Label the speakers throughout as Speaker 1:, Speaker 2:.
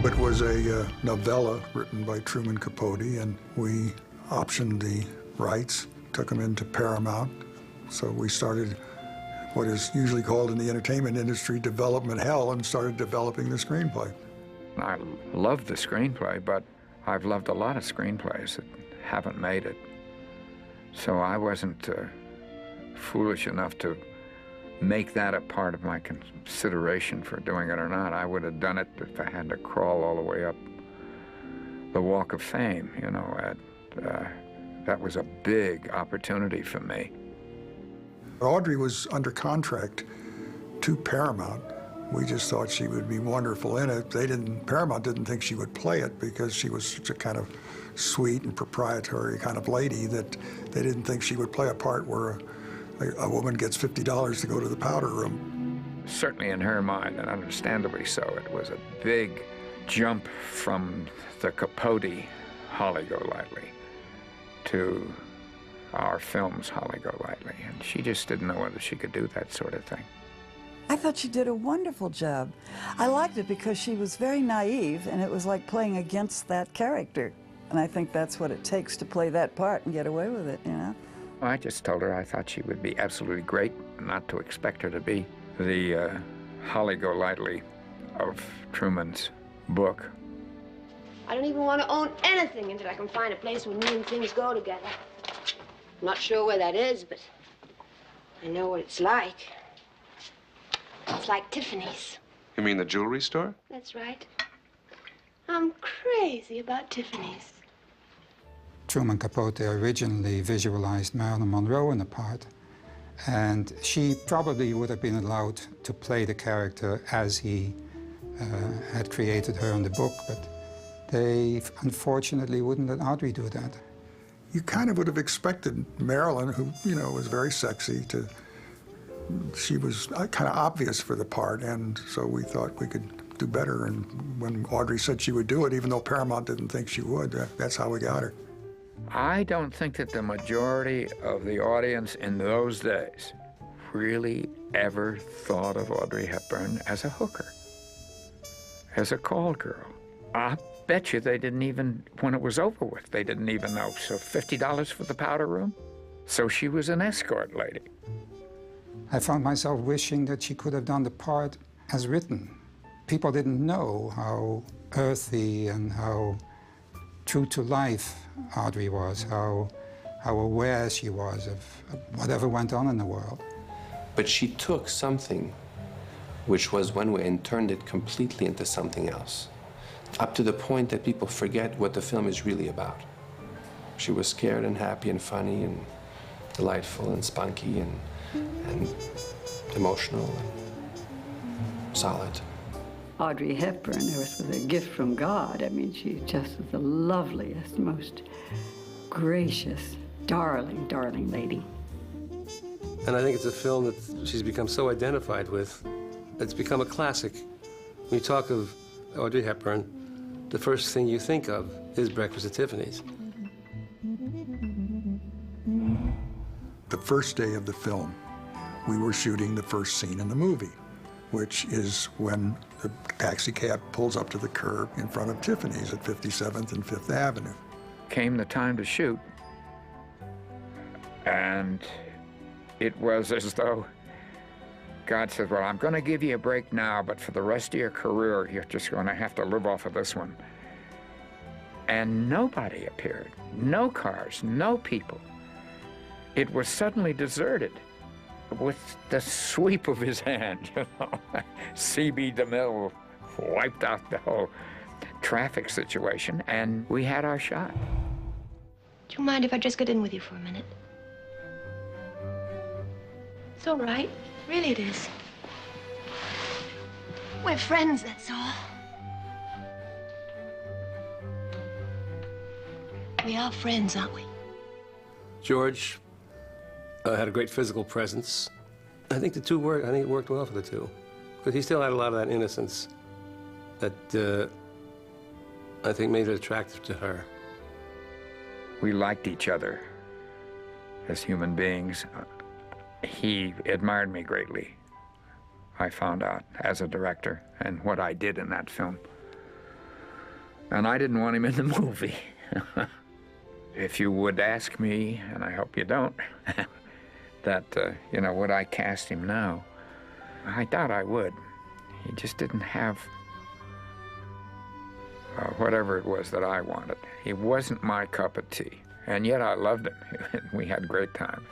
Speaker 1: It was a novella written by Truman Capote, and we optioned the rights, took them into Paramount. So we started what is usually called in the entertainment industry development hell and started developing the screenplay.
Speaker 2: I loved the screenplay, but I've loved a lot of screenplays that haven't made it. So I wasn't foolish enough to make that a part of my consideration for doing it or not. I would have done it if I had to crawl all the way up the Walk of Fame, you know. That was a big opportunity for me.
Speaker 1: Audrey was under contract to Paramount. We just thought she would be wonderful in it. Paramount didn't think she would play it because she was such a kind of sweet and proprietary kind of lady that they didn't think she would play a part where a woman gets $50 to go to the powder room.
Speaker 2: Certainly in her mind, and understandably so, it was a big jump from the Capote Holly Golightly to our film's Holly Golightly, and she just didn't know whether she could do that sort of thing.
Speaker 3: I thought she did a wonderful job. I liked it because she was very naive, and it was like playing against that character. And I think that's what it takes to play that part and get away with it, you know?
Speaker 2: I just told her I thought she would be absolutely great, not to expect her to be the Holly Golightly of Truman's book.
Speaker 4: I don't even want to own anything until I can find a place where me and things go together. I'm not sure where that is, but I know what it's like. It's like Tiffany's.
Speaker 5: You mean the jewelry store?
Speaker 4: That's right. I'm crazy about Tiffany's.
Speaker 6: Truman Capote originally visualized Marilyn Monroe in the part, and she probably would have been allowed to play the character as he had created her in the book, but they unfortunately wouldn't let Audrey do that.
Speaker 1: You kind of would have expected Marilyn, who, you know, was very sexy, she was kind of obvious for the part, and so we thought we could do better. And when Audrey said she would do it, even though Paramount didn't think she would, that's how we got her.
Speaker 2: I don't think that the majority of the audience in those days really ever thought of Audrey Hepburn as a hooker, as a call girl. I bet you they didn't even, when it was over with, they didn't even know. So $50 for the powder room? So she was an escort lady.
Speaker 6: I found myself wishing that she could have done the part as written. People didn't know how earthy and how true to life Audrey was, how aware she was of whatever went on in the world.
Speaker 7: But she took something which was one way and turned it completely into something else, up to the point that people forget what the film is really about. She was scared and happy and funny and delightful and spunky and emotional and solid.
Speaker 8: Audrey Hepburn, was a gift from God. I mean, she just was the loveliest, most gracious, darling, darling lady.
Speaker 9: And I think it's a film that she's become so identified with, it's become a classic. When you talk of Audrey Hepburn, the first thing you think of is Breakfast at Tiffany's.
Speaker 1: The first day of the film, we were shooting the first scene in the movie, which is when the taxi cab pulls up to the curb in front of Tiffany's at 57th and 5th Avenue.
Speaker 2: Came the time to shoot, and it was as though God said, well, I'm going to give you a break now, but for the rest of your career, you're just going to have to live off of this one. And nobody appeared. No cars, no people. It was suddenly deserted. With the sweep of his hand, you know, C.B. DeMille wiped out the whole traffic situation, and we had our shot.
Speaker 4: Do you mind if I just get in with you for a minute? It's all right. Really it is. We're friends, that's all. We are friends, aren't we?
Speaker 9: George had a great physical presence. I think it worked well for the two. Because he still had a lot of that innocence that I think made it attractive to her.
Speaker 2: We liked each other as human beings. He admired me greatly, I found out, as a director, and what I did in that film. And I didn't want him in the movie. If you would ask me, and I hope you don't, that, you know, would I cast him now? I doubt I would. He just didn't have whatever it was that I wanted. He wasn't my cup of tea, and yet I loved him. We had great times.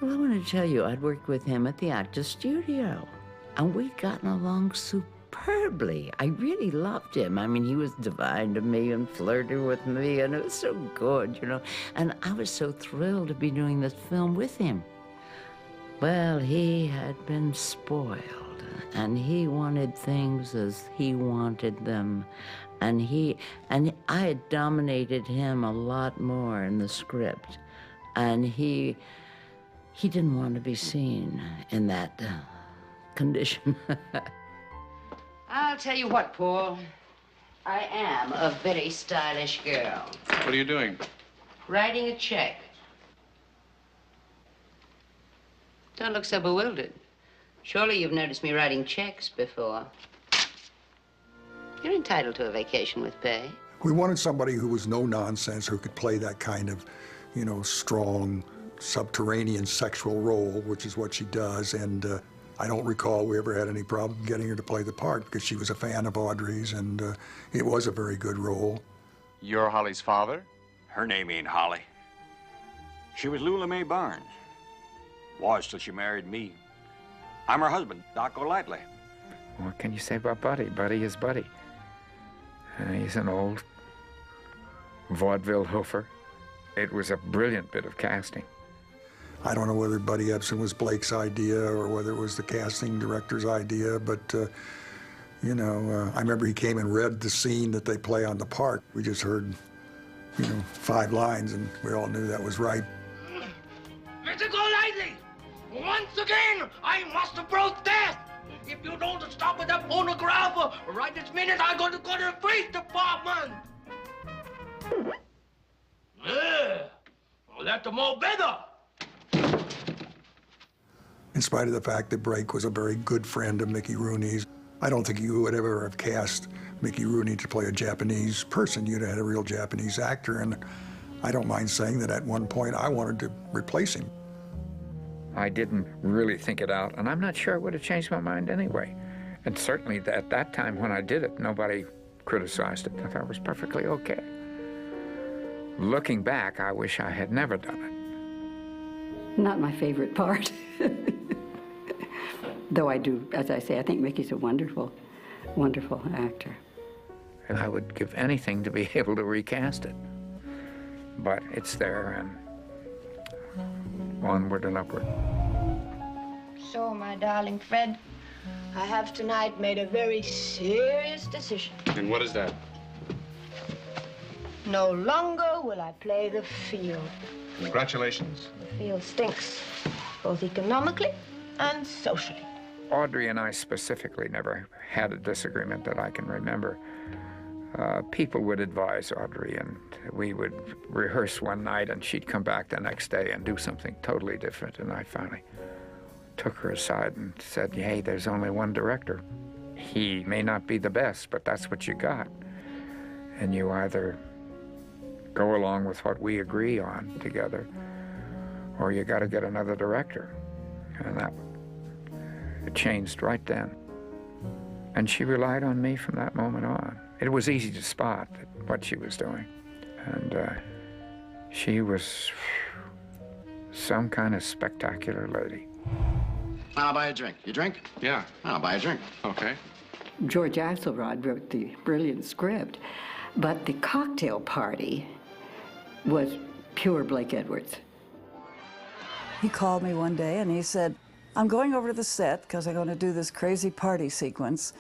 Speaker 5: Well, I want to tell you, I'd worked with him at the Actors Studio, and we'd gotten along superbly. I really loved him. I mean, he was divine to me and flirted with me, and it was so good, you know. And I was so thrilled to be doing this film with him. Well, he had been spoiled, and he wanted things as he wanted them. And I had dominated him a lot more in the script. And he didn't want to be seen in that condition.
Speaker 10: I'll tell you what, Paul. I am a very stylish girl.
Speaker 7: What are you doing?
Speaker 10: Writing a check. Don't look so bewildered. Surely you've noticed me writing checks before. You're entitled to a vacation with pay.
Speaker 1: We wanted somebody who was no nonsense, who could play that kind of, you know, strong, subterranean sexual role, which is what she does. And I don't recall we ever had any problem getting her to play the part because she was a fan of Audrey's, and it was a very good role.
Speaker 11: You're Holly's father?
Speaker 12: Her name ain't Holly. She was Lula Mae Barnes. Was till she married me. I'm her husband, Doc Golightly.
Speaker 2: What can you say about Buddy? Buddy is Buddy. He's an old vaudeville hoofer. It was a brilliant bit of casting.
Speaker 1: I don't know whether Buddy Ebsen was Blake's idea or whether it was the casting director's idea, but, you know, I remember he came and read the scene that they play on the part. We just heard, you know, 5 lines, and we all knew that was right.
Speaker 13: Mr. Golightly, once again, I must protest. If you don't stop with that phonograph right this minute, I'm going to go to the police department. Yeah, well, that's more better.
Speaker 1: In spite of the fact that Blake was a very good friend of Mickey Rooney's, I don't think you would ever have cast Mickey Rooney to play a Japanese person. You'd have had a real Japanese actor, and I don't mind saying that at one point I wanted to replace him.
Speaker 2: I didn't really think it out, and I'm not sure it would have changed my mind anyway. And certainly at that time when I did it, nobody criticized it. I thought it was perfectly okay. Looking back, I wish I had never done it.
Speaker 8: Not my favorite part. Though I do, as I say, I think Mickey's a wonderful, wonderful actor.
Speaker 2: And I would give anything to be able to recast it. But it's there, and onward and upward.
Speaker 4: So, my darling Fred, I have tonight made a very serious decision.
Speaker 11: And what is that?
Speaker 4: No longer will I play the field.
Speaker 11: Congratulations.
Speaker 4: The field stinks, both economically and socially.
Speaker 2: Audrey and I specifically never had a disagreement that I can remember. People would advise Audrey, and we would rehearse one night, and she'd come back the next day and do something totally different. And I finally took her aside and said, hey, there's only one director. He may not be the best, but that's what you got. And you either go along with what we agree on together, or you got to get another director. And that it changed right then. And she relied on me from that moment on. It was easy to spot what she was doing. And she was some kind of spectacular lady.
Speaker 11: I'll buy a drink. You drink? Yeah. I'll buy a drink. Okay.
Speaker 8: George Axelrod wrote the brilliant script, but the cocktail party was pure Blake Edwards.
Speaker 3: He called me one day and he said, I'm going over to the set because I'm going to do this crazy party sequence,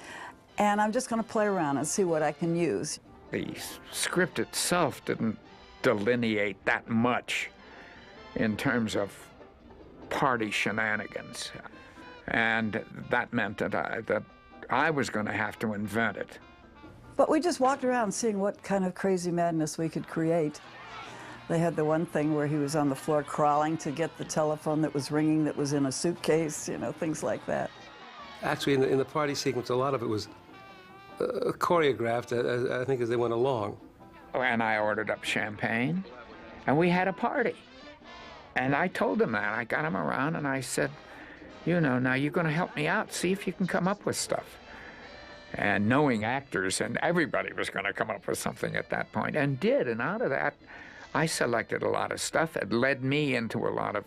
Speaker 3: and I'm just going to play around and see what I can use.
Speaker 2: The script itself didn't delineate that much in terms of party shenanigans. And that meant that I was going to have to invent it.
Speaker 3: But we just walked around seeing what kind of crazy madness we could create. They had the one thing where he was on the floor crawling to get the telephone that was ringing that was in a suitcase, you know, things like that.
Speaker 9: Actually, in the party sequence, a lot of it was choreographed, I think, as they went along.
Speaker 2: And I ordered up champagne, and we had a party. And I told him that. I got him around, and I said, you know, now you're going to help me out. See if you can come up with stuff. And knowing actors, and everybody was going to come up with something at that point, and did. And out of that, I selected a lot of stuff. It led me into a lot of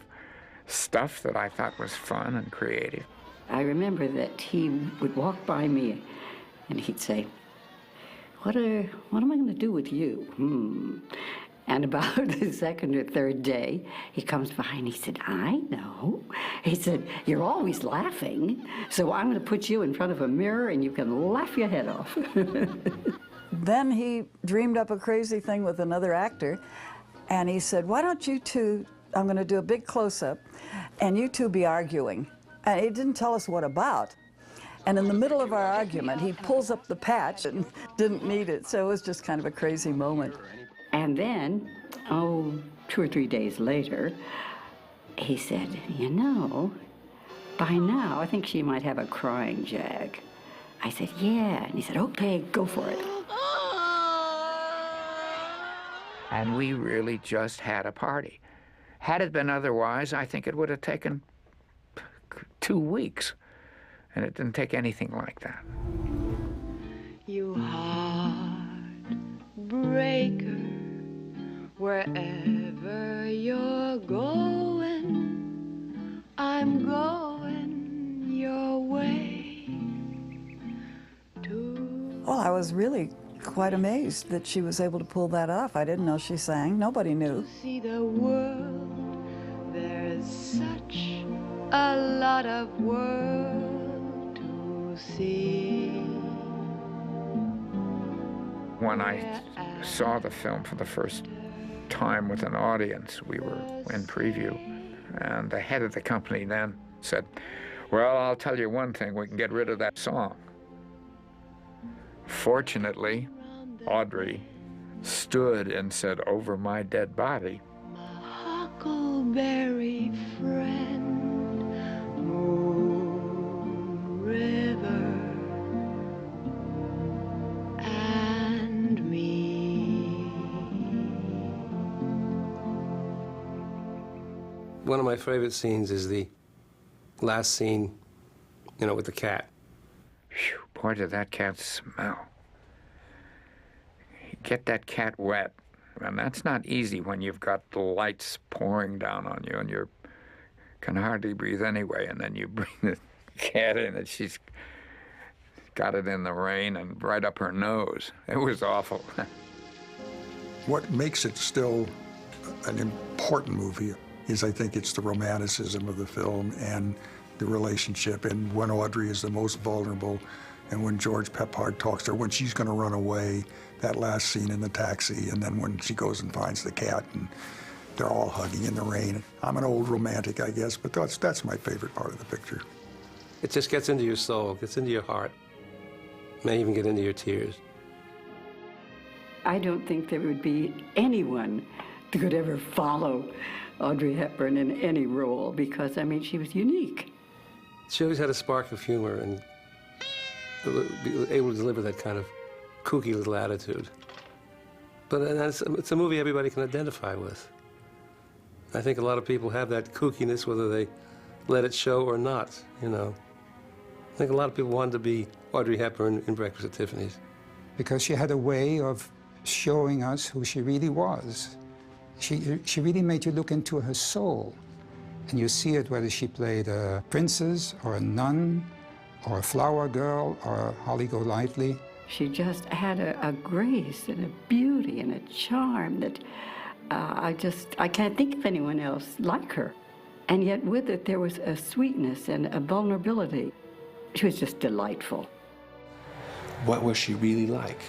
Speaker 2: stuff that I thought was fun and creative.
Speaker 8: I remember that he would walk by me and he'd say, what am I going to do with you? And about the second or third day, he comes by and he said, I know. He said, you're always laughing, so I'm going to put you in front of a mirror and you can laugh your head off.
Speaker 3: Then he dreamed up a crazy thing with another actor, and he said, why don't you two, I'm going to do a big close-up, and you two be arguing. And he didn't tell us what about. And in the middle of our argument, he pulls up the patch and didn't need it, so it was just kind of a crazy moment.
Speaker 8: And then, 2 or 3 days later, he said, you know, by now, I think she might have a crying jag. I said, yeah. And he said, okay, go for it.
Speaker 2: And we really just had a party. Had it been otherwise, I think it would have taken 2 weeks. And it didn't take anything like that.
Speaker 14: You heartbreaker, wherever you're going, I'm going your way.
Speaker 3: Well, I was really quite amazed that she was able to pull that off. I didn't know she sang. Nobody knew.
Speaker 14: See the world, there's such a lot of world to see.
Speaker 2: When I saw the film for the first time with an audience, we were in preview, and the head of the company then said, well, I'll tell you one thing, we can get rid of that song. Fortunately, Audrey stood and said, over my dead body.
Speaker 14: Huckleberry friend, moon river, and me.
Speaker 9: One of my favorite scenes is the last scene, you know, with the cat.
Speaker 2: Phew, boy, did that cat smell. You get that cat wet, and that's not easy when you've got the lights pouring down on you and you can hardly breathe anyway, and then you bring the cat in and she's got it in the rain and right up her nose. It was awful.
Speaker 1: What makes it still an important movie is, I think, it's the romanticism of the film and the relationship, and when Audrey is the most vulnerable, and when George Peppard talks to her, when she's going to run away, that last scene in the taxi, and then when she goes and finds the cat, and they're all hugging in the rain. I'm an old romantic, I guess, but that's my favorite part of the picture.
Speaker 9: It just gets into your soul, gets into your heart, may even get into your tears.
Speaker 8: I don't think there would be anyone that could ever follow Audrey Hepburn in any role, because, I mean, she was unique.
Speaker 9: She always had a spark of humor and be able to deliver that kind of kooky little attitude. But it's a movie everybody can identify with. I think a lot of people have that kookiness, whether they let it show or not, you know. I think a lot of people wanted to be Audrey Hepburn in Breakfast at Tiffany's.
Speaker 6: Because she had a way of showing us who she really was. She really made you look into her soul. And you see it whether she played a princess or a nun or a flower girl or Holly Golightly.
Speaker 8: She just had a grace and a beauty and a charm that I can't think of anyone else like her. And yet with it, there was a sweetness and a vulnerability. She was just delightful.
Speaker 7: What was she really like?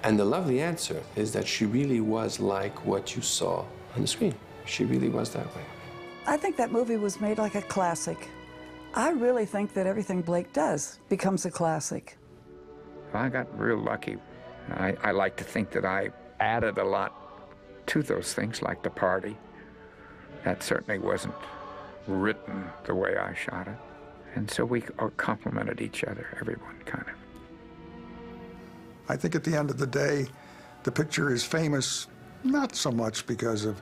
Speaker 7: And the lovely answer is that she really was like what you saw on the screen. She really was that way.
Speaker 3: I think that movie was made like a classic. I really think that everything Blake does becomes a classic.
Speaker 2: I got real lucky. I like to think that I added a lot to those things, like the party. That certainly wasn't written the way I shot it. And so we complimented each other, everyone, kind of.
Speaker 1: I think at the end of the day, the picture is famous not so much because of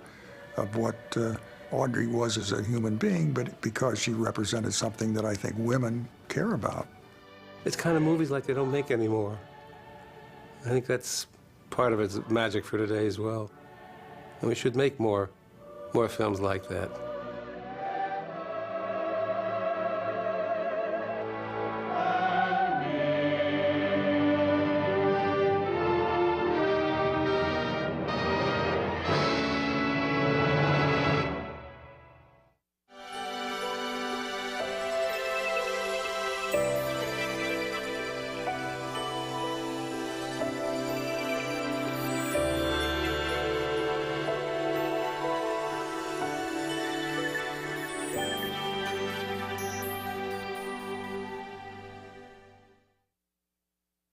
Speaker 1: what Audrey was as a human being, but because she represented something that I think women care about.
Speaker 9: It's kind of movies like they don't make anymore. I think that's part of its magic for today as well. And we should make more films like that.